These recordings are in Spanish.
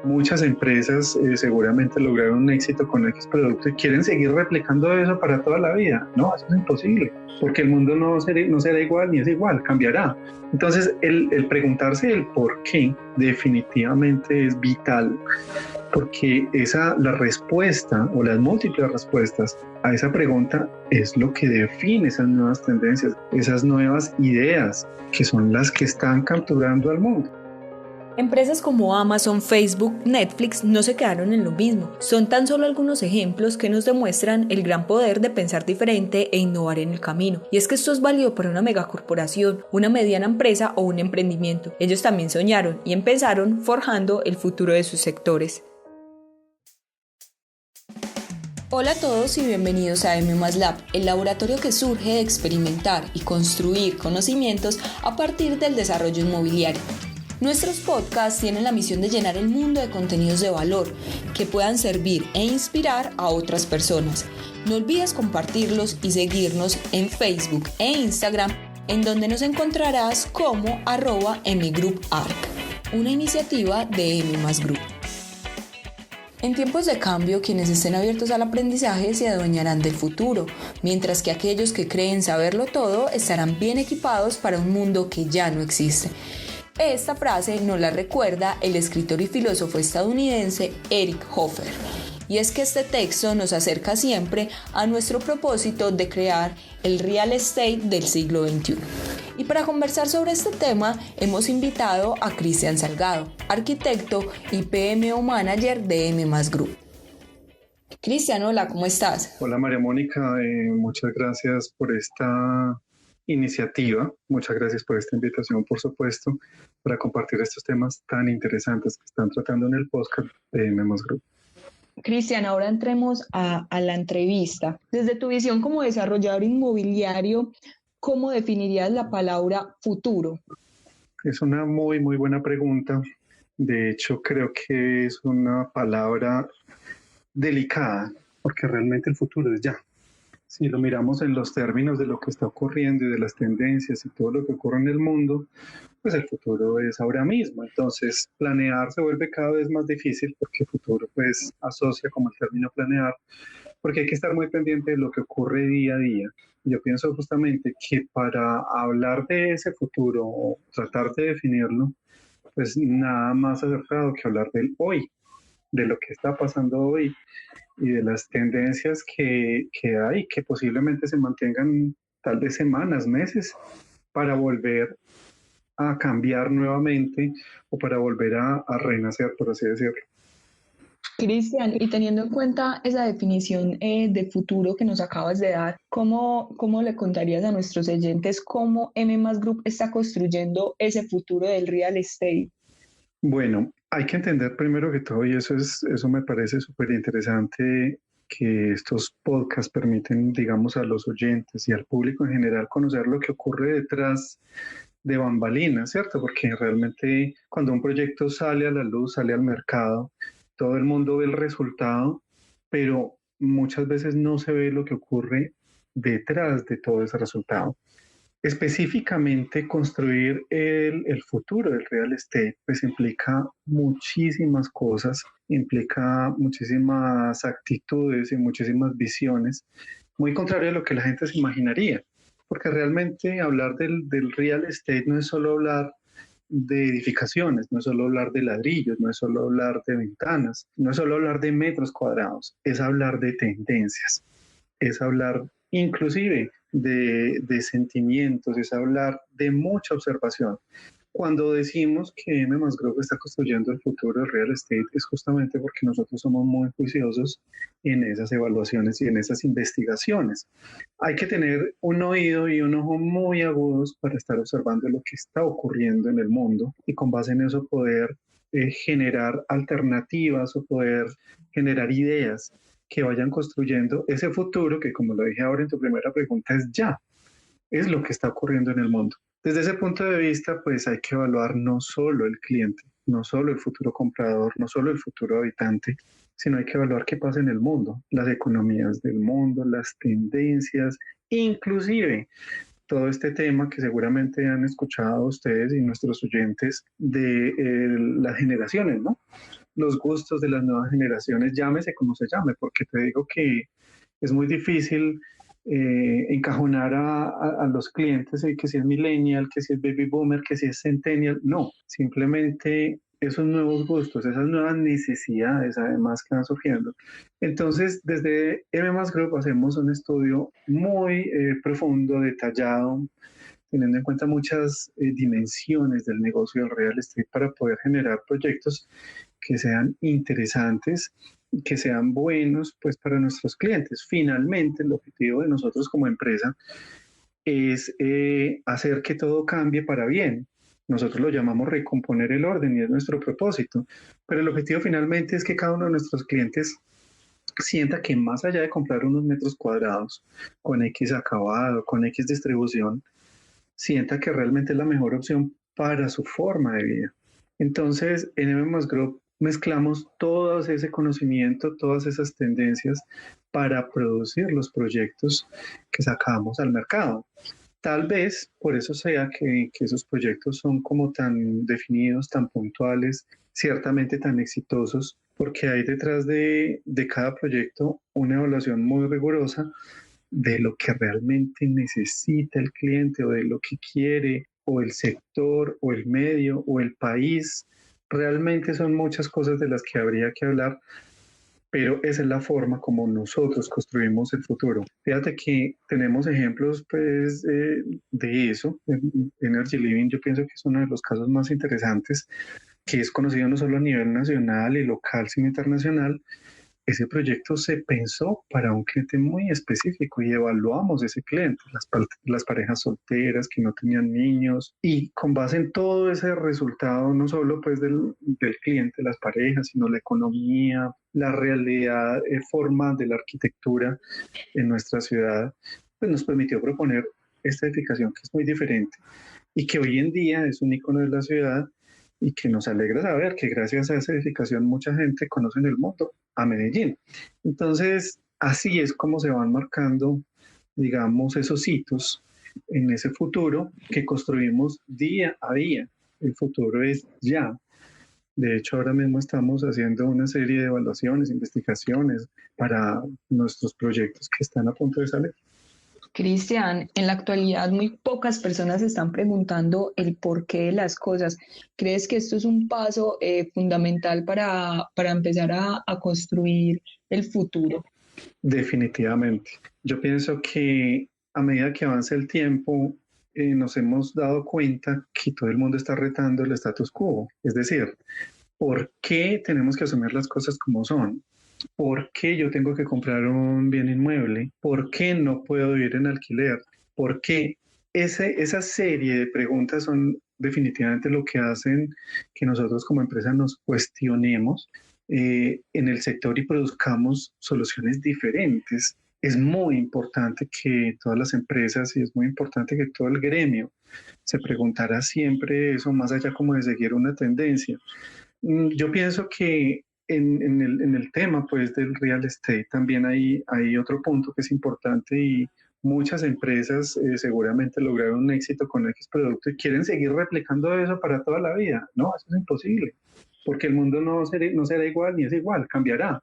Muchas empresas seguramente lograron un éxito con X producto y quieren seguir replicando eso para toda la vida. No, eso es imposible, porque el mundo no será igual ni es igual, cambiará. Entonces, el preguntarse el por qué definitivamente es vital, porque la respuesta o las múltiples respuestas a esa pregunta es lo que define esas nuevas tendencias, esas nuevas ideas que son las que están capturando al mundo. Empresas como Amazon, Facebook, Netflix no se quedaron en lo mismo. Son tan solo algunos ejemplos que nos demuestran el gran poder de pensar diferente e innovar en el camino. Y es que esto es válido para una megacorporación, una mediana empresa o un emprendimiento. Ellos también soñaron y empezaron forjando el futuro de sus sectores. Hola a todos y bienvenidos a M+ Lab, el laboratorio que surge de experimentar y construir conocimientos a partir del desarrollo inmobiliario. Nuestros podcasts tienen la misión de llenar el mundo de contenidos de valor que puedan servir e inspirar a otras personas. No olvides compartirlos y seguirnos en Facebook e Instagram, en donde nos encontrarás como @mgrouparc, una iniciativa de M+ Group. En tiempos de cambio, quienes estén abiertos al aprendizaje se adueñarán del futuro, mientras que aquellos que creen saberlo todo estarán bien equipados para un mundo que ya no existe. Esta frase nos la recuerda el escritor y filósofo estadounidense Eric Hoffer. Y es que este texto nos acerca siempre a nuestro propósito de crear el real estate del siglo XXI. Y para conversar sobre este tema hemos invitado a Cristian Salgado, arquitecto y PMO Manager de M+ Group. Cristian, hola, ¿cómo estás? Hola María Mónica, muchas gracias por esta iniciativa, muchas gracias por esta invitación, por supuesto, para compartir estos temas tan interesantes que están tratando en el podcast de M+ Group. Cristian, ahora entremos a la entrevista. Desde tu visión como desarrollador inmobiliario, ¿cómo definirías la palabra futuro? Es una muy, muy buena pregunta. De hecho, creo que es una palabra delicada, porque realmente el futuro es ya. Si lo miramos en los términos de lo que está ocurriendo y de las tendencias y todo lo que ocurre en el mundo, pues el futuro es ahora mismo. Entonces, planear se vuelve cada vez más difícil porque el futuro pues asocia como el término planear, porque hay que estar muy pendiente de lo que ocurre día a día. Yo pienso justamente que para hablar de ese futuro o tratar de definirlo, pues nada más acertado que hablar del hoy, de lo que está pasando hoy y de las tendencias que hay, que posiblemente se mantengan tal vez semanas, meses, para volver a cambiar nuevamente o para volver a renacer, por así decirlo. Cristian, y teniendo en cuenta esa definición de futuro que nos acabas de dar, ¿cómo le contarías a nuestros oyentes cómo M+ Group está construyendo ese futuro del real estate? Bueno, hay que entender primero que todo, y eso me parece súper interesante, que estos podcasts permiten, digamos, a los oyentes y al público en general conocer lo que ocurre detrás de bambalinas, ¿cierto? Porque realmente cuando un proyecto sale a la luz, sale al mercado, todo el mundo ve el resultado, pero muchas veces no se ve lo que ocurre detrás de todo ese resultado. Específicamente, construir el futuro del real estate, pues implica muchísimas cosas, implica muchísimas actitudes y muchísimas visiones, muy contrario a lo que la gente se imaginaría, porque realmente hablar del real estate no es solo hablar de edificaciones, no es solo hablar de ladrillos, no es solo hablar de ventanas, no es solo hablar de metros cuadrados, es hablar de tendencias, es hablar inclusive de sentimientos, es hablar de mucha observación. Cuando decimos que M+ Group está construyendo el futuro del real estate es justamente porque nosotros somos muy juiciosos en esas evaluaciones y en esas investigaciones. Hay que tener un oído y un ojo muy agudos para estar observando lo que está ocurriendo en el mundo y con base en eso poder generar alternativas o poder generar ideas que vayan construyendo ese futuro que, como lo dije ahora en tu primera pregunta, es ya, es lo que está ocurriendo en el mundo. Desde ese punto de vista, pues hay que evaluar no solo el cliente, no solo el futuro comprador, no solo el futuro habitante, sino hay que evaluar qué pasa en el mundo, las economías del mundo, las tendencias, inclusive todo este tema que seguramente han escuchado ustedes y nuestros oyentes de las generaciones, ¿no? los gustos de las nuevas generaciones, llámese como se llame, porque te digo que es muy difícil encajonar a los clientes, que si es millennial, que si es baby boomer, que si es centennial. No, simplemente esos nuevos gustos, esas nuevas necesidades además que van surgiendo. Entonces, desde M Group hacemos un estudio muy profundo, detallado, teniendo en cuenta muchas dimensiones del negocio del real estate para poder generar proyectos que sean interesantes y que sean buenos pues para nuestros clientes. Finalmente, el objetivo de nosotros como empresa es hacer que todo cambie para bien. Nosotros lo llamamos recomponer el orden y es nuestro propósito, pero el objetivo finalmente es que cada uno de nuestros clientes sienta que más allá de comprar unos metros cuadrados con X acabado, con X distribución, sienta que realmente es la mejor opción para su forma de vida. Entonces, en M Group mezclamos todo ese conocimiento, todas esas tendencias para producir los proyectos que sacamos al mercado. Tal vez por eso sea que esos proyectos son como tan definidos, tan puntuales, ciertamente tan exitosos, porque hay detrás de cada proyecto una evaluación muy rigurosa de lo que realmente necesita el cliente o de lo que quiere o el sector o el medio o el país. Realmente son muchas cosas de las que habría que hablar, pero esa es la forma como nosotros construimos el futuro. Fíjate que tenemos ejemplos pues, de eso. Energy Living yo pienso que es uno de los casos más interesantes, que es conocido no solo a nivel nacional y local, sino internacional. Ese proyecto se pensó para un cliente muy específico y evaluamos ese cliente, las parejas solteras que no tenían niños, y con base en todo ese resultado, no solo pues del cliente, las parejas, sino la economía, la realidad, forma de la arquitectura en nuestra ciudad, pues nos permitió proponer esta edificación que es muy diferente y que hoy en día es un icono de la ciudad y que nos alegra saber que gracias a esa edificación mucha gente conoce en el mundo a Medellín. Entonces, así es como se van marcando, digamos, esos hitos en ese futuro que construimos día a día. El futuro es ya. De hecho, ahora mismo estamos haciendo una serie de evaluaciones, investigaciones para nuestros proyectos que están a punto de salir. Cristian, en la actualidad muy pocas personas están preguntando el porqué de las cosas. ¿Crees que esto es un paso fundamental para empezar a construir el futuro? Definitivamente. Yo pienso que a medida que avanza el tiempo, nos hemos dado cuenta que todo el mundo está retando el status quo. Es decir, ¿por qué tenemos que asumir las cosas como son? ¿Por qué yo tengo que comprar un bien inmueble? ¿Por qué no puedo vivir en alquiler? ¿Por qué? Esa serie de preguntas son definitivamente lo que hacen que nosotros como empresa nos cuestionemos en el sector y produzcamos soluciones diferentes. Es muy importante que todas las empresas y es muy importante que todo el gremio se preguntara siempre eso, más allá como de seguir una tendencia. Yo pienso que en el tema pues del real estate también hay otro punto que es importante y muchas empresas seguramente lograron un éxito con X producto y quieren seguir replicando eso para toda la vida. No, eso es imposible, porque el mundo no será igual ni es igual, cambiará.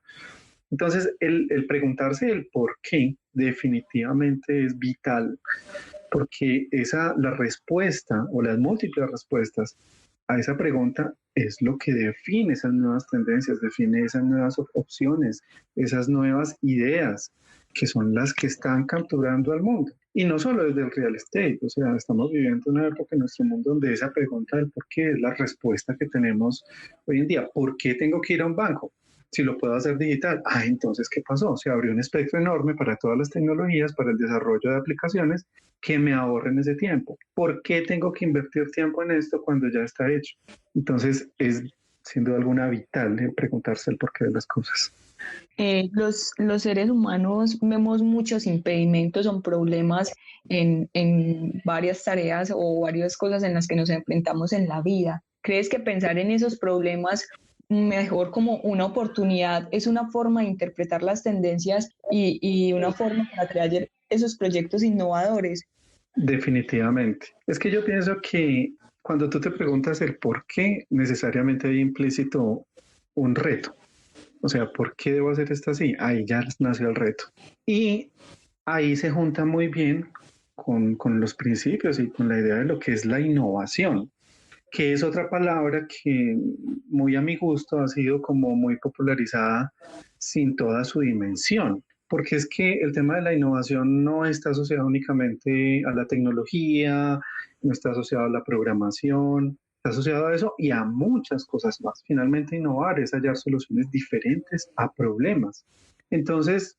Entonces, el preguntarse el por qué definitivamente es vital, porque la respuesta o las múltiples respuestas a esa pregunta es lo que define esas nuevas tendencias, define esas nuevas opciones, esas nuevas ideas que son las que están capturando al mundo. Y no solo desde el real estate, o sea, estamos viviendo una época en nuestro mundo donde esa pregunta del por qué es la respuesta que tenemos hoy en día. ¿Por qué tengo que ir a un banco? Si lo puedo hacer digital. Entonces, ¿qué pasó? Se abrió un espectro enorme para todas las tecnologías, para el desarrollo de aplicaciones que me ahorren ese tiempo. ¿Por qué tengo que invertir tiempo en esto cuando ya está hecho? Entonces, es sin duda alguna vital preguntarse el porqué de las cosas. Los seres humanos vemos muchos impedimentos o problemas en varias tareas o varias cosas en las que nos enfrentamos en la vida. ¿Crees que pensar en esos problemas mejor como una oportunidad es una forma de interpretar las tendencias y una forma para crear esos proyectos innovadores? Definitivamente. Es que yo pienso que cuando tú te preguntas el por qué, necesariamente hay implícito un reto. O sea, ¿por qué debo hacer esto así? Ahí ya nació el reto. Y ahí se junta muy bien con los principios y con la idea de lo que es la innovación, que es otra palabra que muy a mi gusto ha sido como muy popularizada sin toda su dimensión. Porque es que el tema de la innovación no está asociado únicamente a la tecnología, no está asociado a la programación, está asociado a eso y a muchas cosas más. Finalmente, innovar es hallar soluciones diferentes a problemas. Entonces,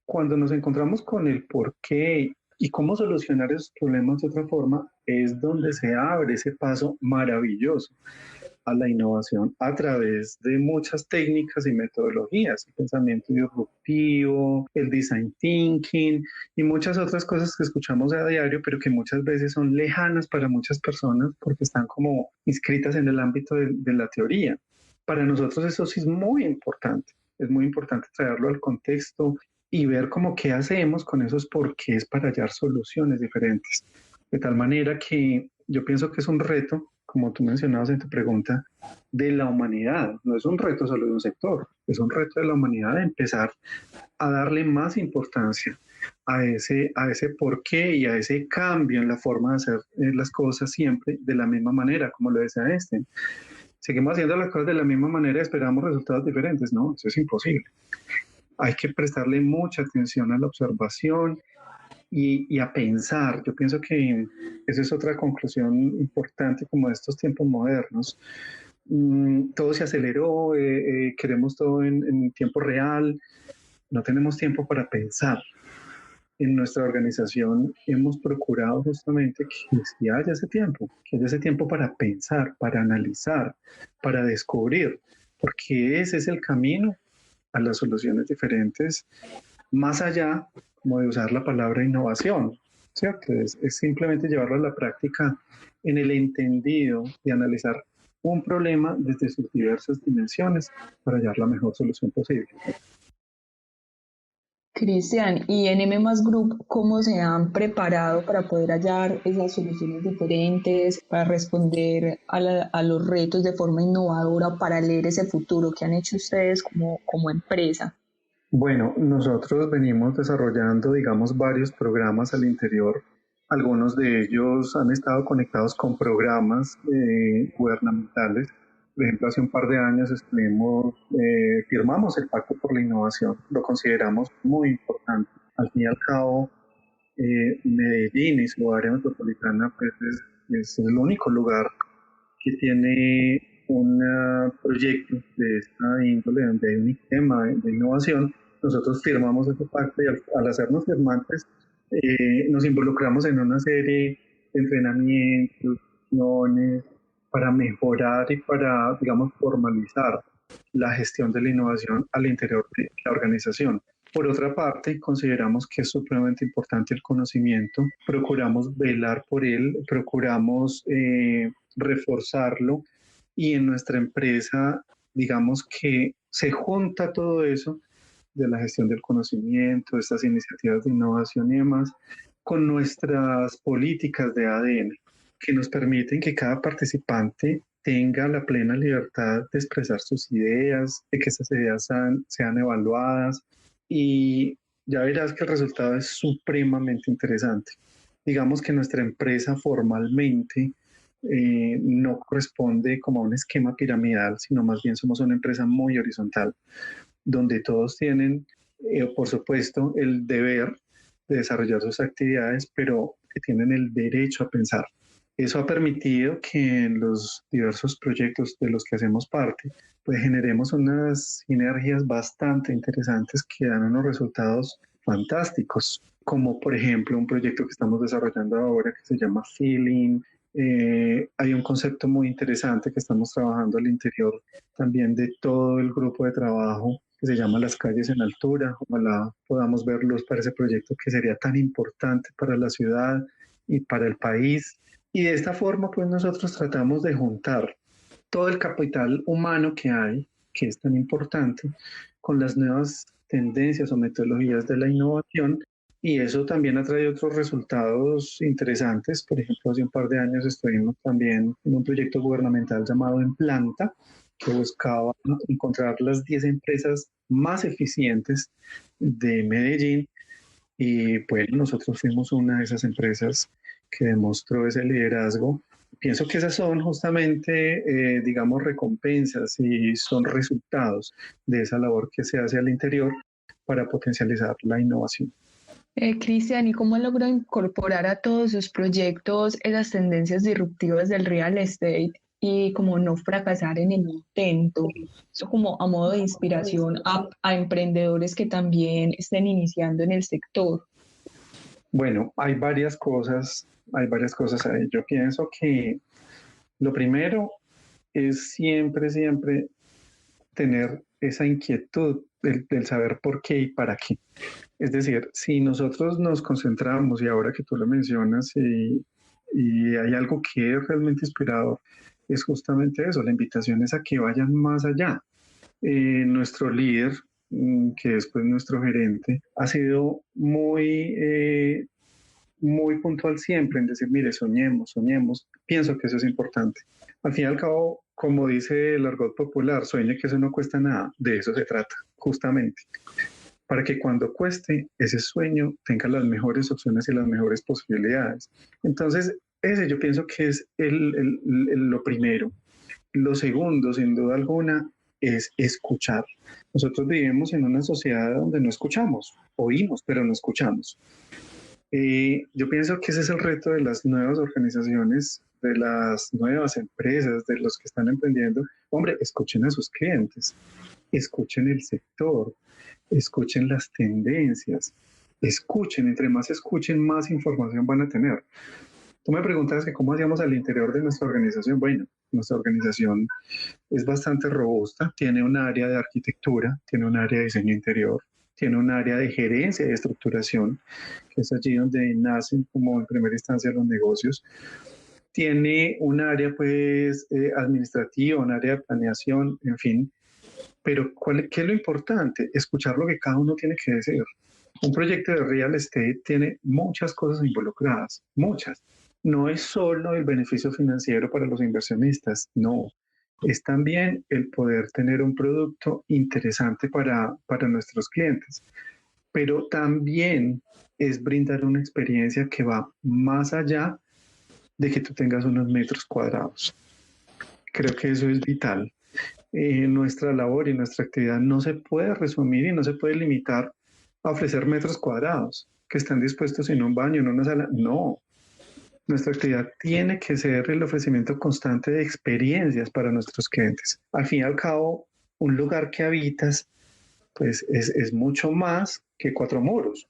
cuando nos encontramos con el por qué y cómo solucionar esos problemas de otra forma, es donde se abre ese paso maravilloso a la innovación a través de muchas técnicas y metodologías, el pensamiento disruptivo, el design thinking y muchas otras cosas que escuchamos a diario, pero que muchas veces son lejanas para muchas personas porque están como inscritas en el ámbito de la teoría. Para nosotros eso sí es muy importante traerlo al contexto y ver cómo qué hacemos con esos porqués para hallar soluciones diferentes. De tal manera que yo pienso que es un reto, como tú mencionabas en tu pregunta, de la humanidad. No es un reto solo de un sector, es un reto de la humanidad de empezar a darle más importancia a ese porqué y a ese cambio en la forma de hacer las cosas siempre de la misma manera, como lo decía este. Seguimos haciendo las cosas de la misma manera y esperamos resultados diferentes. No, eso es imposible. Hay que prestarle mucha atención a la observación y a pensar. Yo pienso que esa es otra conclusión importante como de estos tiempos modernos. Todo se aceleró, queremos todo en tiempo real, no tenemos tiempo para pensar. En nuestra organización hemos procurado justamente que sí haya ese tiempo, que haya ese tiempo para pensar, para analizar, para descubrir, porque ese es el camino a las soluciones diferentes, más allá como de usar la palabra innovación, ¿cierto? Es simplemente llevarlo a la práctica en el entendido de analizar un problema desde sus diversas dimensiones para hallar la mejor solución posible. Cristian, y en M Group, ¿cómo se han preparado para poder hallar esas soluciones diferentes, para responder a los retos de forma innovadora, para leer ese futuro que han hecho ustedes como empresa? Bueno, nosotros venimos desarrollando, digamos, varios programas al interior. Algunos de ellos han estado conectados con programas gubernamentales. Por ejemplo, hace un par de años firmamos el Pacto por la Innovación. Lo consideramos muy importante. Al fin y al cabo, Medellín y su área metropolitana pues, es el único lugar que tiene un proyecto de esta índole donde hay un tema de innovación. Nosotros firmamos ese pacto y al hacernos firmantes nos involucramos en una serie de entrenamientos, acciones para mejorar y para, digamos, formalizar la gestión de la innovación al interior de la organización. Por otra parte, consideramos que es supremamente importante el conocimiento, procuramos velar por él, procuramos reforzarlo y en nuestra empresa, digamos que se junta todo eso de la gestión del conocimiento, estas iniciativas de innovación y demás, con nuestras políticas de ADN, que nos permiten que cada participante tenga la plena libertad de expresar sus ideas, de que esas ideas sean evaluadas y ya verás que el resultado es supremamente interesante. Digamos que nuestra empresa formalmente no corresponde como a un esquema piramidal, sino más bien somos una empresa muy horizontal, donde todos tienen, por supuesto, el deber de desarrollar sus actividades, pero que tienen el derecho a pensar. Eso ha permitido que en los diversos proyectos de los que hacemos parte, pues generemos unas sinergias bastante interesantes que dan unos resultados fantásticos, como por ejemplo un proyecto que estamos desarrollando ahora que se llama Feeling. Hay un concepto muy interesante que estamos trabajando al interior también de todo el grupo de trabajo que se llama Las calles en altura. Ojalá podamos verlos para ese proyecto que sería tan importante para la ciudad y para el país. Y de esta forma, pues nosotros tratamos de juntar todo el capital humano que hay, que es tan importante, con las nuevas tendencias o metodologías de la innovación. Y eso también ha traído otros resultados interesantes. Por ejemplo, hace un par de años estuvimos también en un proyecto gubernamental llamado En Planta, que buscaba encontrar las 10 empresas más eficientes de Medellín y bueno, nosotros fuimos una de esas empresas que demostró ese liderazgo. Pienso que esas son justamente, digamos, recompensas y son resultados de esa labor que se hace al interior para potencializar la innovación. Cristian, ¿y cómo logró incorporar a todos sus proyectos esas tendencias disruptivas del real estate y como no fracasar en el intento? Eso como a modo de inspiración a emprendedores que también estén iniciando en el sector. Bueno, hay varias cosas ahí. Yo pienso que lo primero es siempre tener esa inquietud del saber por qué y para qué. Es decir, si nosotros nos concentramos, y ahora que tú lo mencionas, y hay algo que es realmente inspirador, es justamente eso, la invitación es a que vayan más allá. Nuestro líder, que es pues nuestro gerente, ha sido muy puntual siempre en decir, mire, soñemos. Pienso que eso es importante. Al fin y al cabo, como dice el argot popular, sueñe que eso no cuesta nada, de eso se trata, justamente. Para que cuando cueste, ese sueño tenga las mejores opciones y las mejores posibilidades. Entonces, ese yo pienso que es lo primero. Lo segundo, sin duda alguna, es escuchar. Nosotros vivimos en una sociedad donde no escuchamos, oímos, pero no escuchamos. Yo pienso que ese es el reto de las nuevas organizaciones, de las nuevas empresas, de los que están emprendiendo. Hombre, escuchen a sus clientes, escuchen el sector, escuchen las tendencias, escuchen, entre más escuchen, más información van a tener. Tú me preguntas que cómo hacíamos al interior de nuestra organización. Bueno, nuestra organización es bastante robusta, tiene un área de arquitectura, tiene un área de diseño interior, tiene un área de gerencia y estructuración, que es allí donde nacen como en primera instancia los negocios. Tiene un área pues administrativa, un área de planeación, en fin. Pero ¿qué es lo importante? Escuchar lo que cada uno tiene que decir. Un proyecto de real estate tiene muchas cosas involucradas, muchas. No es solo el beneficio financiero para los inversionistas, no. Es también el poder tener un producto interesante para nuestros clientes. Pero también es brindar una experiencia que va más allá de que tú tengas unos metros cuadrados. Creo que eso es vital. Nuestra labor y nuestra actividad no se puede resumir y no se puede limitar a ofrecer metros cuadrados que están dispuestos en un baño, en una sala. No, nuestra actividad tiene que ser el ofrecimiento constante de experiencias para nuestros clientes. Al fin y al cabo, un lugar que habitas pues es mucho más que cuatro muros.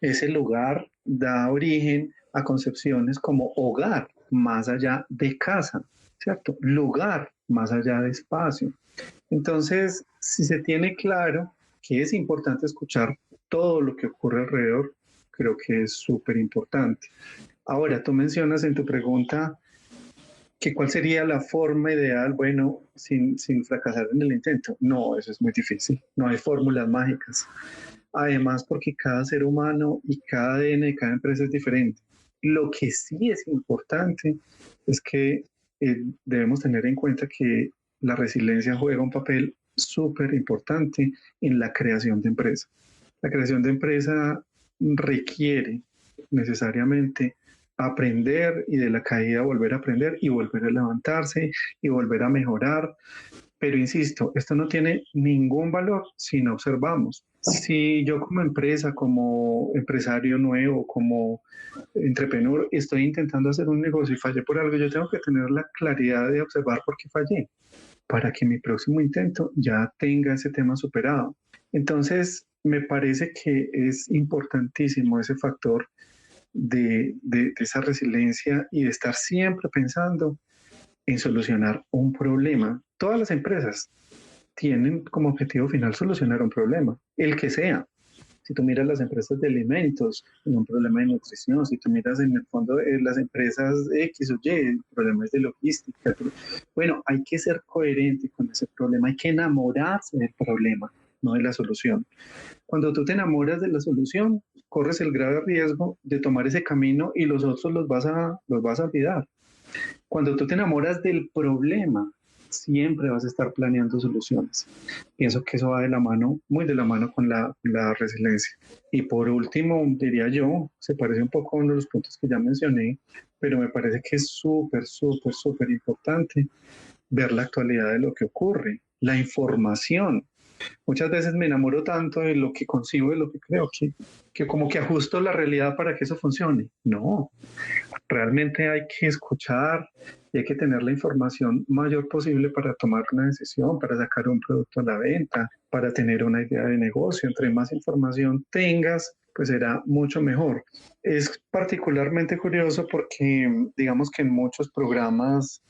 Ese lugar da origen a concepciones como hogar, más allá de casa, ¿cierto? Lugar, más allá de espacio. Entonces, si se tiene claro que es importante escuchar todo lo que ocurre alrededor, creo que es súper importante. Ahora, tú mencionas en tu pregunta que cuál sería la forma ideal, bueno, sin fracasar en el intento. No, eso es muy difícil. No hay fórmulas mágicas. Además, porque cada ser humano y cada ADN de cada empresa es diferente. Lo que sí es importante es que debemos tener en cuenta que la resiliencia juega un papel súper importante en la creación de empresa. La creación de empresa requiere necesariamente aprender y de la caída volver a aprender y volver a levantarse y volver a mejorar. Pero insisto, esto no tiene ningún valor si no observamos. Si yo como empresa, como empresario nuevo, como entrepreneur, estoy intentando hacer un negocio y fallé por algo, yo tengo que tener la claridad de observar por qué fallé, para que mi próximo intento ya tenga ese tema superado. Entonces, me parece que es importantísimo ese factor de esa resiliencia y de estar siempre pensando en solucionar un problema. Todas las empresas tienen como objetivo final solucionar un problema, el que sea. Si tú miras las empresas de alimentos, un problema de nutrición, si tú miras en el fondo las empresas X o Y, problemas de logística. Bueno, hay que ser coherente con ese problema, hay que enamorarse del problema, no de la solución. Cuando tú te enamoras de la solución, corres el grave riesgo de tomar ese camino y los otros los vas a olvidar. Cuando tú te enamoras del problema, siempre vas a estar planeando soluciones. Pienso que eso va de la mano, muy de la mano con la resiliencia. Y por último, diría yo, se parece un poco a uno de los puntos que ya mencioné, pero me parece que es súper, súper, súper importante ver la actualidad de lo que ocurre, la información. Muchas veces me enamoro tanto de lo que concibo, de lo que creo, que como que ajusto la realidad para que eso funcione. No, realmente hay que escuchar y hay que tener la información mayor posible para tomar una decisión, para sacar un producto a la venta, para tener una idea de negocio. Entre más información tengas, pues será mucho mejor. Es particularmente curioso porque digamos que en muchos programas,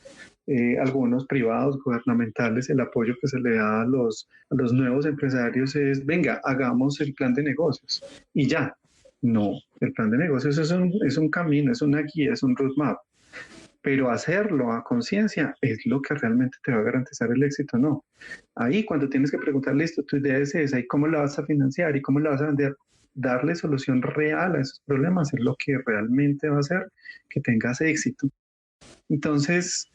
algunos privados, gubernamentales, el apoyo que se le da a los nuevos empresarios es, venga, hagamos el plan de negocios y ya. No, el plan de negocios es un camino, es una guía, es un roadmap, pero hacerlo a conciencia es lo que realmente te va a garantizar el éxito, ¿no? Ahí cuando tienes que preguntar, listo, tu idea es esa, ¿y cómo la vas a financiar? ¿Y cómo la vas a vender? Darle solución real a esos problemas es lo que realmente va a hacer que tengas éxito. Entonces,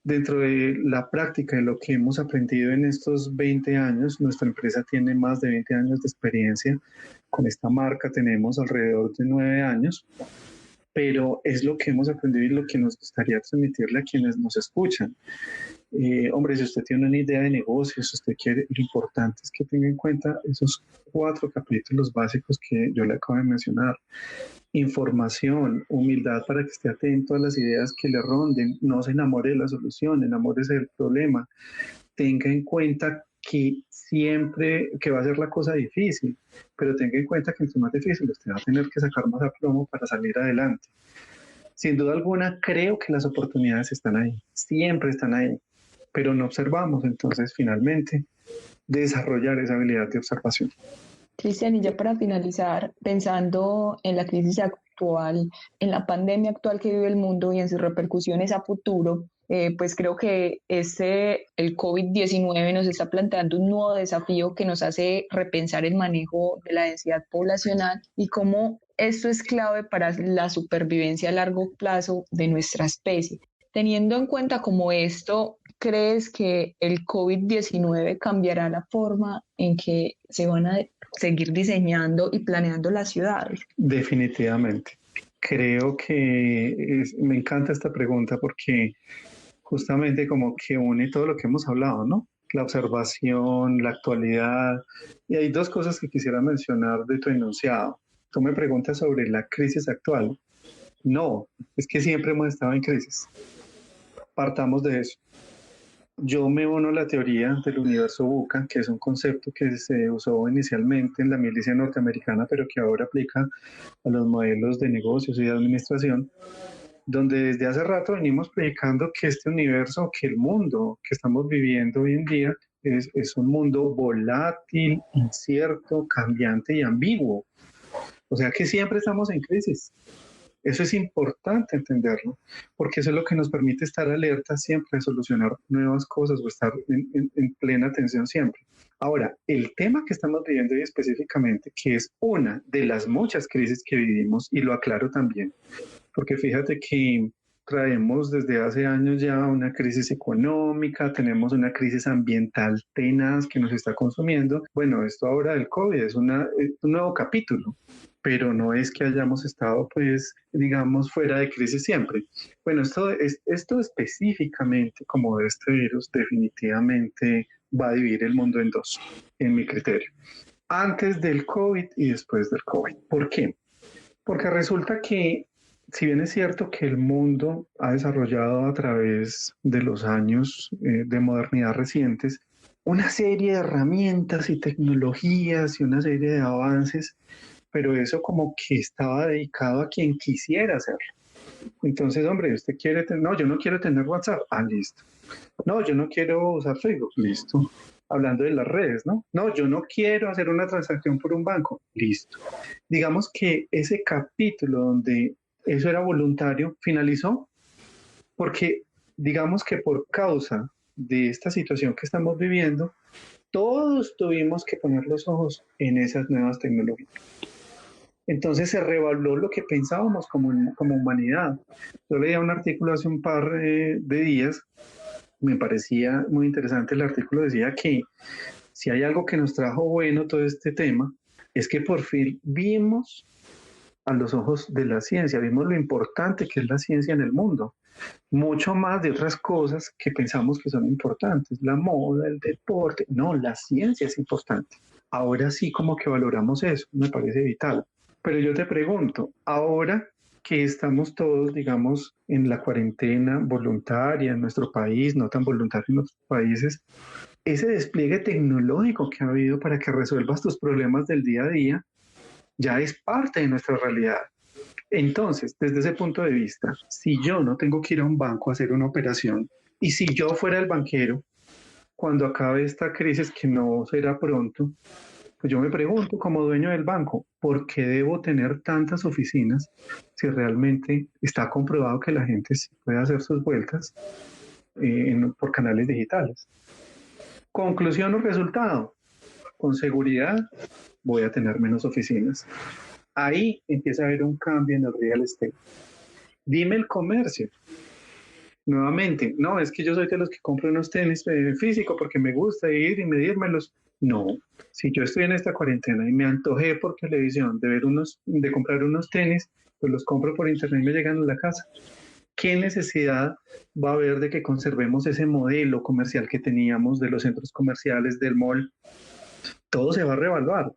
dentro de la práctica de lo que hemos aprendido en estos 20 años, nuestra empresa tiene más de 20 años de experiencia. Con esta marca tenemos alrededor de 9 años, pero es lo que hemos aprendido y lo que nos gustaría transmitirle a quienes nos escuchan. Hombre, si usted tiene una idea de negocio, si usted quiere, lo importante es que tenga en cuenta esos 4 capítulos básicos que yo le acabo de mencionar. Información, humildad para que esté atento a las ideas que le ronden, no se enamore de la solución, enamórese del problema, tenga en cuenta que siempre, que va a ser la cosa difícil, pero tenga en cuenta que entre más difícil usted va a tener que sacar más aplomo para salir adelante. Sin duda alguna, creo que las oportunidades están ahí, siempre están ahí, pero no observamos, entonces finalmente desarrollar esa habilidad de observación. Cristian, y ya para finalizar, pensando en la crisis actual, en la pandemia actual que vive el mundo y en sus repercusiones a futuro, pues creo que el COVID-19 nos está planteando un nuevo desafío que nos hace repensar el manejo de la densidad poblacional y cómo esto es clave para la supervivencia a largo plazo de nuestra especie. Teniendo en cuenta como esto, ¿crees que el COVID-19 cambiará la forma en que se van a seguir diseñando y planeando las ciudades? Definitivamente. Creo que me encanta esta pregunta porque justamente como que une todo lo que hemos hablado, ¿no? La observación, la actualidad. Y hay 2 cosas que quisiera mencionar de tu enunciado. Tú me preguntas sobre la crisis actual. No, es que siempre hemos estado en crisis. Partamos de eso. Yo me uno a la teoría del universo VUCA, que es un concepto que se usó inicialmente en la milicia norteamericana, pero que ahora aplica a los modelos de negocios y de administración, donde desde hace rato venimos predicando que este universo, que el mundo que estamos viviendo hoy en día es un mundo volátil, incierto, cambiante y ambiguo. O sea que siempre estamos en crisis. Eso es importante entenderlo, porque eso es lo que nos permite estar alerta siempre, solucionar nuevas cosas o estar en plena atención siempre. Ahora, el tema que estamos viviendo hoy específicamente, que es una de las muchas crisis que vivimos, y lo aclaro también, porque fíjate que traemos desde hace años ya una crisis económica, tenemos una crisis ambiental tenaz que nos está consumiendo. Bueno, esto ahora del COVID es un nuevo capítulo, pero no es que hayamos estado, pues, digamos, fuera de crisis siempre. Bueno, esto específicamente, como de este virus, definitivamente va a dividir el mundo en 2, en mi criterio. Antes del COVID y después del COVID. ¿Por qué? Porque resulta que, si bien es cierto que el mundo ha desarrollado a través de los años de modernidad recientes una serie de herramientas y tecnologías y una serie de avances, pero eso como que estaba dedicado a quien quisiera hacerlo. Entonces, hombre, usted quiere tener, no, yo no quiero tener WhatsApp, listo. No, yo no quiero usar Facebook, listo. Hablando de las redes, ¿no? No, yo no quiero hacer una transacción por un banco, listo. Digamos que ese capítulo donde eso era voluntario finalizó porque digamos que por causa de esta situación que estamos viviendo, todos tuvimos que poner los ojos en esas nuevas tecnologías. Entonces se revaluó lo que pensábamos como humanidad. Yo leía un artículo hace un par de días me parecía muy interesante. El artículo decía que si hay algo que nos trajo bueno todo este tema, es que por fin vimos a los ojos de la ciencia, vimos lo importante que es la ciencia en el mundo, mucho más de otras cosas que pensamos que son importantes, la moda, el deporte. No, la ciencia es importante. Ahora sí como que valoramos eso, me parece vital. Pero yo te pregunto, ahora que estamos todos, digamos, en la cuarentena voluntaria en nuestro país, no tan voluntaria en otros países, ese despliegue tecnológico que ha habido para que resuelvas tus problemas del día a día ya es parte de nuestra realidad. Entonces, desde ese punto de vista, si yo no tengo que ir a un banco a hacer una operación y si yo fuera el banquero, cuando acabe esta crisis, que no será pronto, pues yo me pregunto como dueño del banco, ¿por qué debo tener tantas oficinas si realmente está comprobado que la gente sí puede hacer sus vueltas por canales digitales? Conclusión o resultado, con seguridad voy a tener menos oficinas. Ahí empieza a haber un cambio en el real estate. Dime el comercio. Nuevamente, no, es que yo soy de los que compro unos tenis físicos porque me gusta ir y medírmelos. No, si yo estoy en esta cuarentena y me antojé por televisión de comprar unos tenis, pues los compro por internet y me llegan a la casa. ¿Qué necesidad va a haber de que conservemos ese modelo comercial que teníamos de los centros comerciales, del mall? Todo se va a reevaluar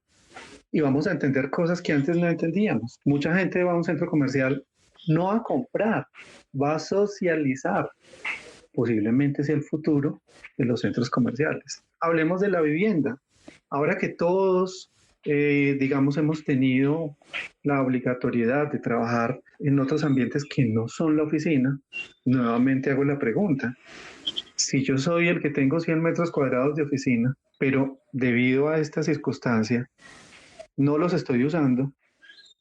y vamos a entender cosas que antes no entendíamos. Mucha gente va a un centro comercial no a comprar, va a socializar. Posiblemente sea el futuro de los centros comerciales. Hablemos de la vivienda. Ahora que todos, digamos, hemos tenido la obligatoriedad de trabajar en otros ambientes que no son la oficina, nuevamente hago la pregunta. Si yo soy el que tengo 100 metros cuadrados de oficina, pero debido a esta circunstancia no los estoy usando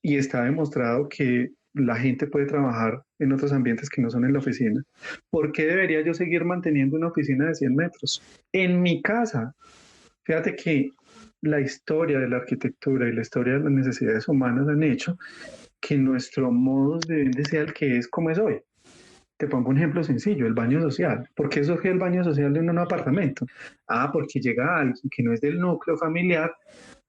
y está demostrado que la gente puede trabajar en otros ambientes que no son en la oficina, ¿por qué debería yo seguir manteniendo una oficina de 100 metros? En mi casa, fíjate que la historia de la arquitectura y la historia de las necesidades humanas han hecho que nuestro modo de vida sea el que es como es hoy. Te pongo un ejemplo sencillo, el baño social. ¿Por qué surge el baño social de un apartamento? Porque llega alguien que no es del núcleo familiar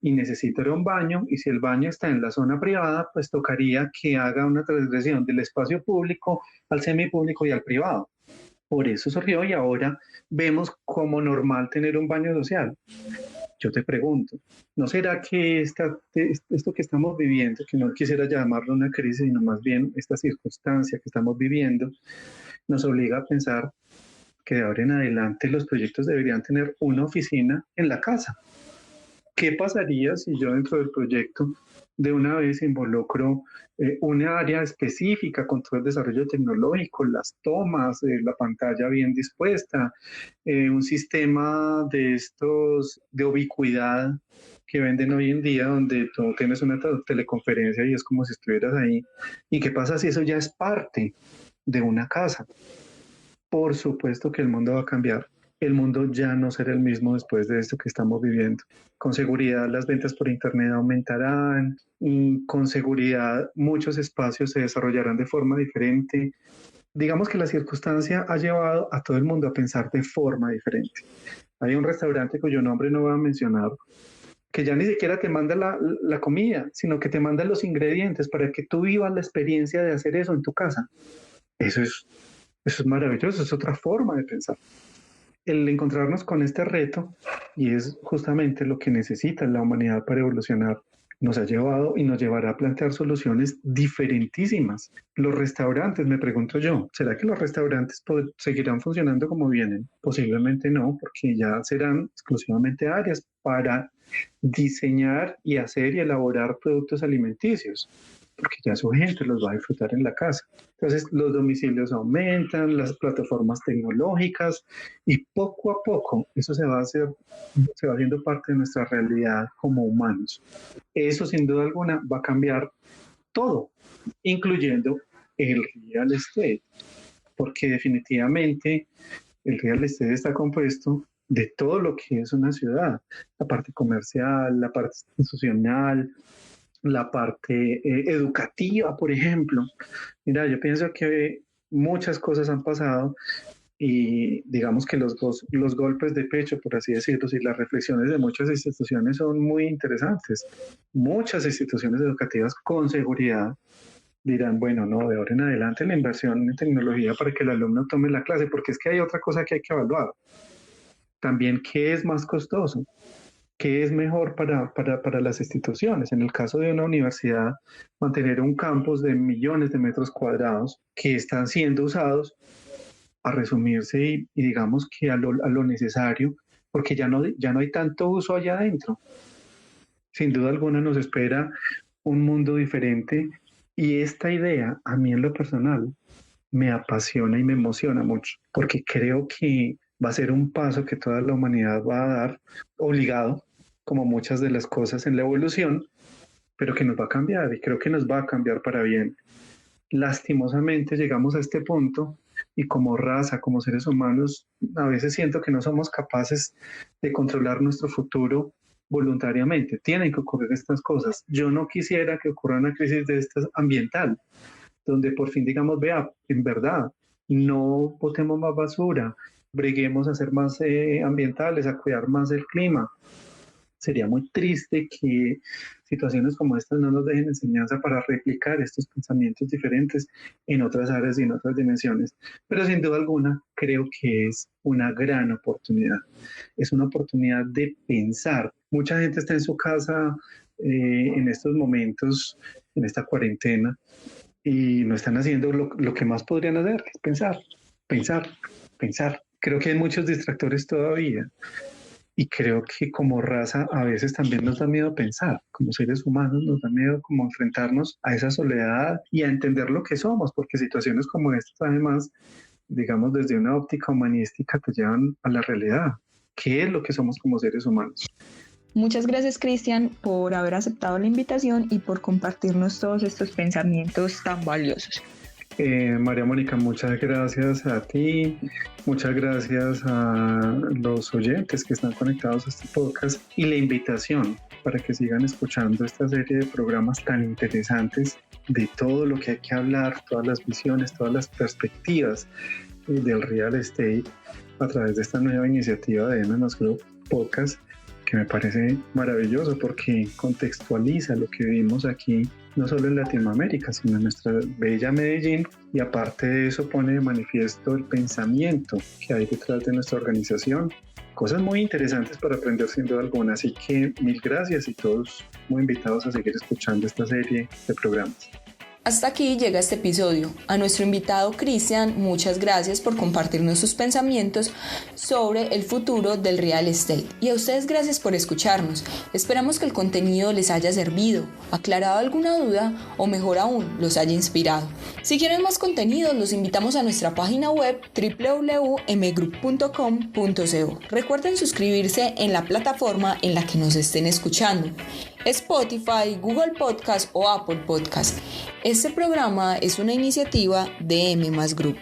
y necesita ir a un baño, y si el baño está en la zona privada, pues tocaría que haga una transgresión del espacio público al semipúblico y al privado. Por eso surgió y ahora vemos como normal tener un baño social. Yo te pregunto, ¿no será que esto que estamos viviendo, que no quisiera llamarlo una crisis, sino más bien esta circunstancia que estamos viviendo, nos obliga a pensar que de ahora en adelante los proyectos deberían tener una oficina en la casa? ¿Qué pasaría si yo dentro del proyecto de una vez involucro una área específica con todo el desarrollo tecnológico, las tomas, la pantalla bien dispuesta, un sistema de estos de ubicuidad que venden hoy en día, donde tú tienes una teleconferencia y es como si estuvieras ahí? ¿Y qué pasa si eso ya es parte de una casa? Por supuesto que el mundo va a cambiar. El mundo ya no será el mismo después de esto que estamos viviendo. Con seguridad las ventas por internet aumentarán y con seguridad muchos espacios se desarrollarán de forma diferente. Digamos que la circunstancia ha llevado a todo el mundo a pensar de forma diferente. Hay un restaurante cuyo nombre no voy a mencionar, que ya ni siquiera te manda la comida, sino que te manda los ingredientes para que tú vivas la experiencia de hacer eso en tu casa. Eso es maravilloso, es otra forma de pensar. El encontrarnos con este reto, y es justamente lo que necesita la humanidad para evolucionar, nos ha llevado y nos llevará a plantear soluciones diferentísimas. Los restaurantes, me pregunto yo, ¿será que los restaurantes seguirán funcionando como vienen? Posiblemente no, porque ya serán exclusivamente áreas para diseñar y hacer y elaborar productos alimenticios, porque ya su gente los va a disfrutar en la casa. Entonces los domicilios aumentan, las plataformas tecnológicas, y poco a poco eso se va haciendo parte de nuestra realidad como humanos. Eso sin duda alguna va a cambiar todo, incluyendo el real estate, porque definitivamente el real estate está compuesto de todo lo que es una ciudad, la parte comercial, la parte institucional, la parte educativa, por ejemplo. Mira, yo pienso que muchas cosas han pasado y digamos que los golpes de pecho, por así decirlo, y las reflexiones de muchas instituciones son muy interesantes. Muchas instituciones educativas con seguridad dirán, bueno, no, de ahora en adelante la inversión en tecnología para que el alumno tome la clase, porque es que hay otra cosa que hay que evaluar. También, ¿qué es más costoso? ¿Qué es mejor para las instituciones? En el caso de una universidad, mantener un campus de millones de metros cuadrados que están siendo usados a resumirse y digamos que a lo necesario, porque ya no hay tanto uso allá adentro. Sin duda alguna nos espera un mundo diferente y esta idea, a mí en lo personal, me apasiona y me emociona mucho, porque creo que va a ser un paso que toda la humanidad va a dar obligado, como muchas de las cosas en la evolución, pero que nos va a cambiar y creo que nos va a cambiar para bien. Lastimosamente llegamos a este punto y como raza, como seres humanos, a veces siento que no somos capaces de controlar nuestro futuro voluntariamente. Tienen que ocurrir estas cosas. Yo no quisiera que ocurra una crisis de estas ambiental, donde por fin digamos, vea, en verdad, no botemos más basura, breguemos a ser más ambientales, a cuidar más el clima. Sería muy triste que situaciones como estas no nos dejen enseñanza para replicar estos pensamientos diferentes en otras áreas y en otras dimensiones. Pero sin duda alguna, creo que es una gran oportunidad. Es una oportunidad de pensar. Mucha gente está en su casa en estos momentos, en esta cuarentena, y no están haciendo lo que más podrían hacer, que es pensar, pensar, pensar. Creo que hay muchos distractores todavía. Y creo que como raza a veces también nos da miedo pensar, como seres humanos nos da miedo como enfrentarnos a esa soledad y a entender lo que somos, porque situaciones como estas además, digamos desde una óptica humanística, te llevan a la realidad. ¿Qué es lo que somos como seres humanos? Muchas gracias, Cristian, por haber aceptado la invitación y por compartirnos todos estos pensamientos tan valiosos. María Mónica, muchas gracias a ti, muchas gracias a los oyentes que están conectados a este podcast y la invitación para que sigan escuchando esta serie de programas tan interesantes de todo lo que hay que hablar, todas las visiones, todas las perspectivas del real estate a través de esta nueva iniciativa de M+ Group Podcast, que me parece maravilloso porque contextualiza lo que vimos aquí, no solo en Latinoamérica, sino en nuestra bella Medellín, y aparte de eso pone de manifiesto el pensamiento que hay detrás de nuestra organización. Cosas muy interesantes para aprender sin duda alguna, así que mil gracias y todos muy invitados a seguir escuchando esta serie de programas. Hasta aquí llega este episodio. A nuestro invitado Cristian, muchas gracias por compartirnos sus pensamientos sobre el futuro del real estate. Y a ustedes gracias por escucharnos. Esperamos que el contenido les haya servido, aclarado alguna duda o mejor aún, los haya inspirado. Si quieren más contenido, los invitamos a nuestra página web www.mgroup.com.co. Recuerden suscribirse en la plataforma en la que nos estén escuchando. Spotify, Google Podcast o Apple Podcast. Este programa es una iniciativa de M+ Group.